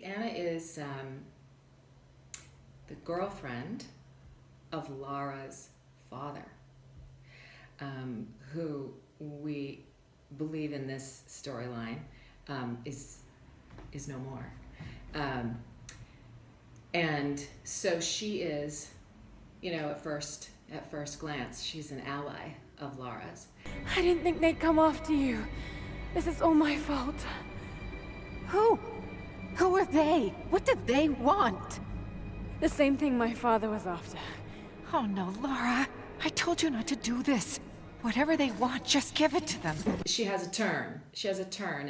Anna is the girlfriend of Lara's father, who we believe in this storyline is no more. And so she is, at first glance, she's an ally of Lara's. I didn't think they'd come after you. This is all my fault. Who? Who are they? What did they want? The same thing my father was after. Oh no, Lara. I told you not to do this. Whatever they want, just give it to them. She has a turn. She has a turn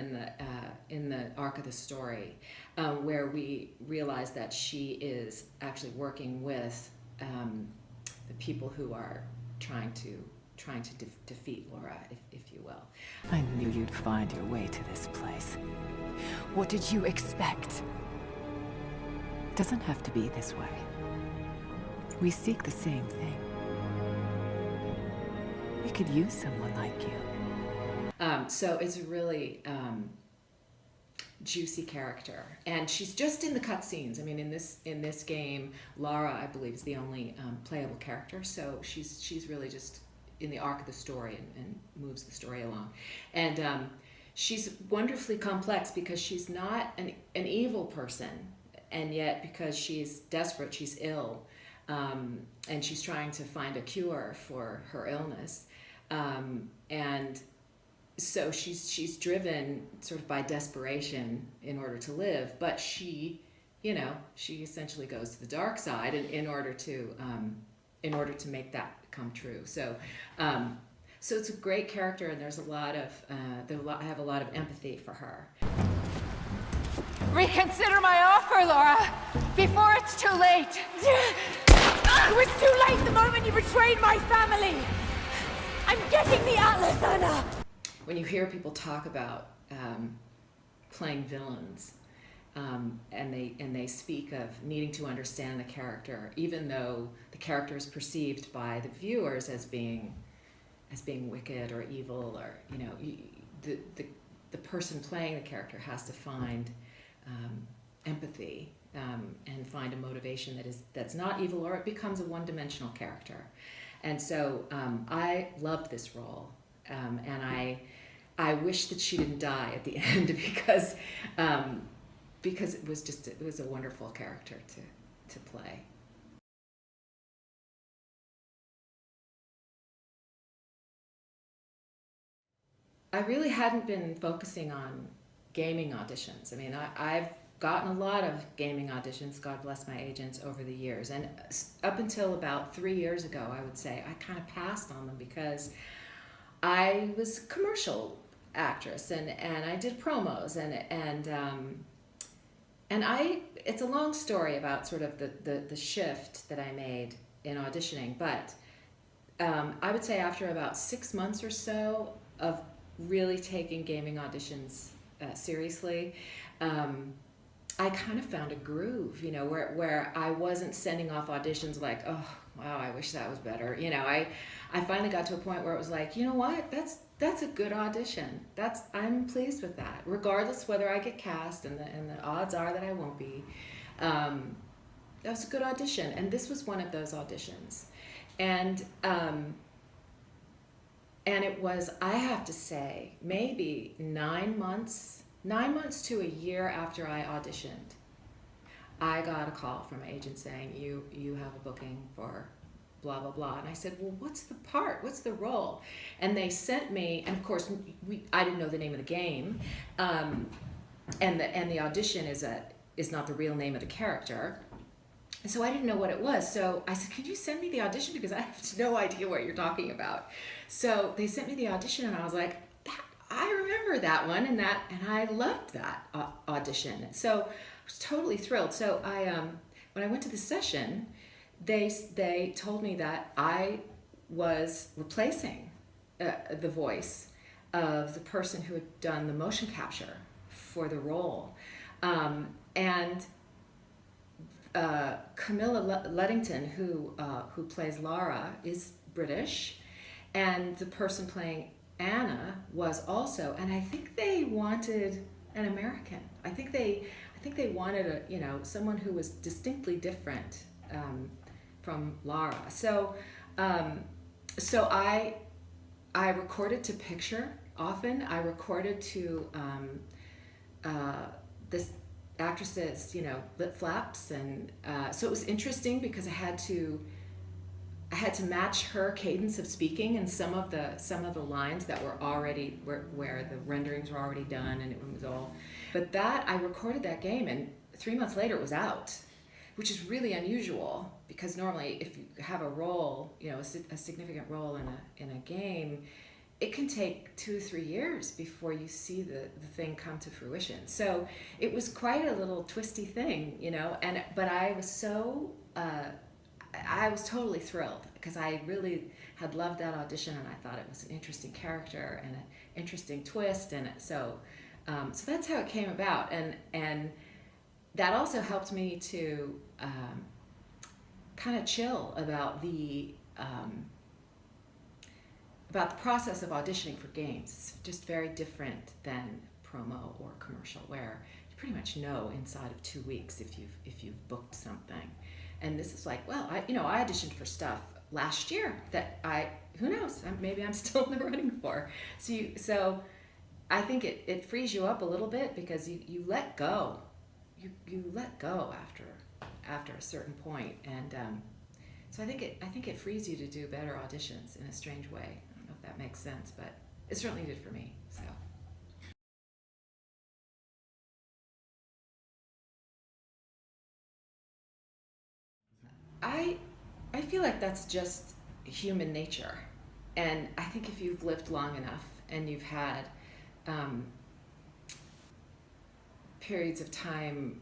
in the arc of the story, where we realize that she is actually working with the people who are trying to defeat Lara, if you will. I knew you'd find your way to this place. What did you expect? It doesn't have to be this way. We seek the same thing. We could use someone like you. So it's a really juicy character, and she's just in the cutscenes. I mean, in this game, Lara, I believe, is the only playable character. So she's really just in the arc of the story and moves the story along, and she's wonderfully complex because she's not an evil person, and yet because she's desperate, she's ill, and she's trying to find a cure for her illness, and so she's driven sort of by desperation in order to live, but she essentially goes to the dark side in order to make that come true. So it's a great character, and there's a lot of I have a lot of empathy for her. Reconsider my offer, Lara, before it's too late. It was too late the moment you betrayed my family! I'm getting the Atlas, Anna! When you hear people talk about playing villains, and they speak of needing to understand the character, even though the character is perceived by the viewers as being wicked or evil, or the person playing the character has to find empathy and find a motivation that's not evil, or it becomes a one-dimensional character. And so I loved this role, and I wish that she didn't die at the end because it was a wonderful character to play. I really hadn't been focusing on gaming auditions. I mean, I've gotten a lot of gaming auditions, God bless my agents, over the years. And up until about 3 years ago, I would say, I kind of passed on them because I was a commercial actress and I did promos and it's a long story about sort of the shift that I made in auditioning, but I would say after about 6 months or so of really taking gaming auditions seriously, I kind of found a groove, where I wasn't sending off auditions like, oh, wow, I wish that was better. I finally got to a point where it was like, you know what, that's a good audition. I'm pleased with that, regardless whether I get cast, and the odds are that I won't be. That was a good audition, and this was one of those auditions, and it was, I have to say, maybe 9 months to a year after I auditioned, I got a call from an agent saying, you have a booking for blah, blah, blah. And I said, well, what's the part? What's the role? And they sent me, and of course, I didn't know the name of the game, and the audition is not the real name of the character. And so I didn't know what it was. So I said, could you send me the audition? Because I have no idea what you're talking about. So they sent me the audition, and I was like, I remember that one, and I loved that audition. So I was totally thrilled. So when I went to the session, they told me that I was replacing the voice of the person who had done the motion capture for the role, and Camilla Luddington, who plays Lara, is British, and the person playing Anna was also, and I think they wanted an American. I think think they wanted someone who was distinctly different from Lara. So I recorded to picture often. I recorded to this actress's lip flaps, and so it was interesting because I had to match her cadence of speaking and some of the lines that were already where the renderings were already done, and it was all. But that I recorded that game, and 3 months later it was out, which is really unusual because normally if you have a role, a significant role in a game, it can take 2 or 3 years before you see the thing come to fruition. So it was quite a little twisty thing, but I was so. I was totally thrilled because I really had loved that audition, and I thought it was an interesting character and an interesting twist, and so that's how it came about, and that also helped me to kind of chill about the process of auditioning for games. It's just very different than promo or commercial, where you pretty much know inside of 2 weeks if you've booked something. And this is like, well, I auditioned for stuff last year that who knows, maybe I'm still in the running for. So I think it frees you up a little bit because you let go. You let go after a certain point, and so I think it frees you to do better auditions in a strange way. I don't know if that makes sense, but it certainly did for me. So. I feel like that's just human nature, and I think if you've lived long enough and you've had periods of time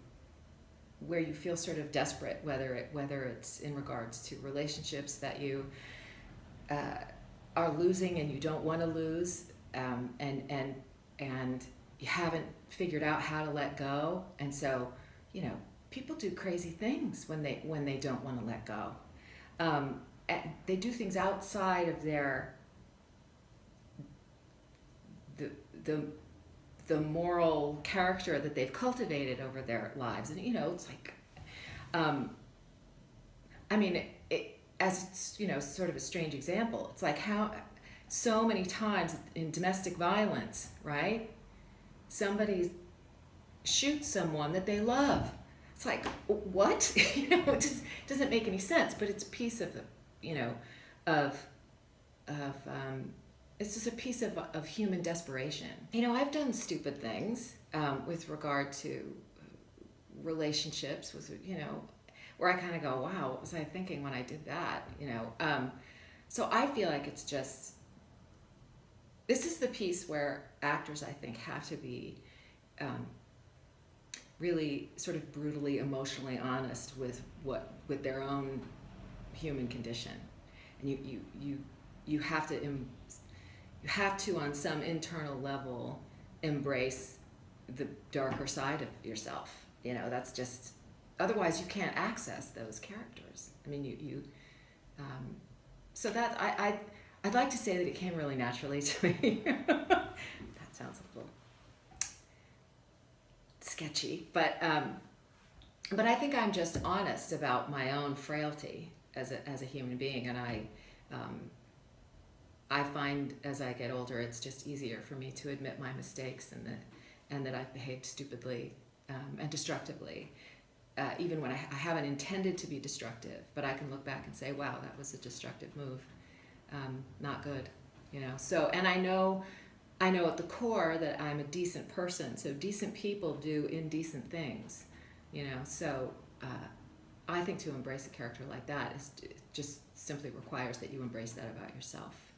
where you feel sort of desperate, whether it's in regards to relationships that you are losing and you don't want to lose, and you haven't figured out how to let go, and so people do crazy things when they don't want to let go. They do things outside of the moral character that they've cultivated over their lives, and it's like, as sort of a strange example, it's like how so many times in domestic violence, right? Somebody shoots someone that they love. It's like, what? It just doesn't make any sense, but it's a piece of it's just a piece of human desperation. I've done stupid things with regard to relationships where I kind of go, wow, what was I thinking when I did that? So I feel like it's just, this is the piece where actors, I think, have to be really sort of brutally emotionally honest with their own human condition, and you have to on some internal level embrace the darker side of yourself. That's just, otherwise you can't access those characters. So that I'd like to say that it came really naturally to me. That sounds a little sketchy, but I think I'm just honest about my own frailty as a human being, and I find as I get older, it's just easier for me to admit my mistakes and that I've behaved stupidly and destructively, even when I haven't intended to be destructive. But I can look back and say, wow, that was a destructive move, not good, So, and I know at the core that I'm a decent person, so decent people do indecent things, So I think to embrace a character like that just simply requires that you embrace that about yourself.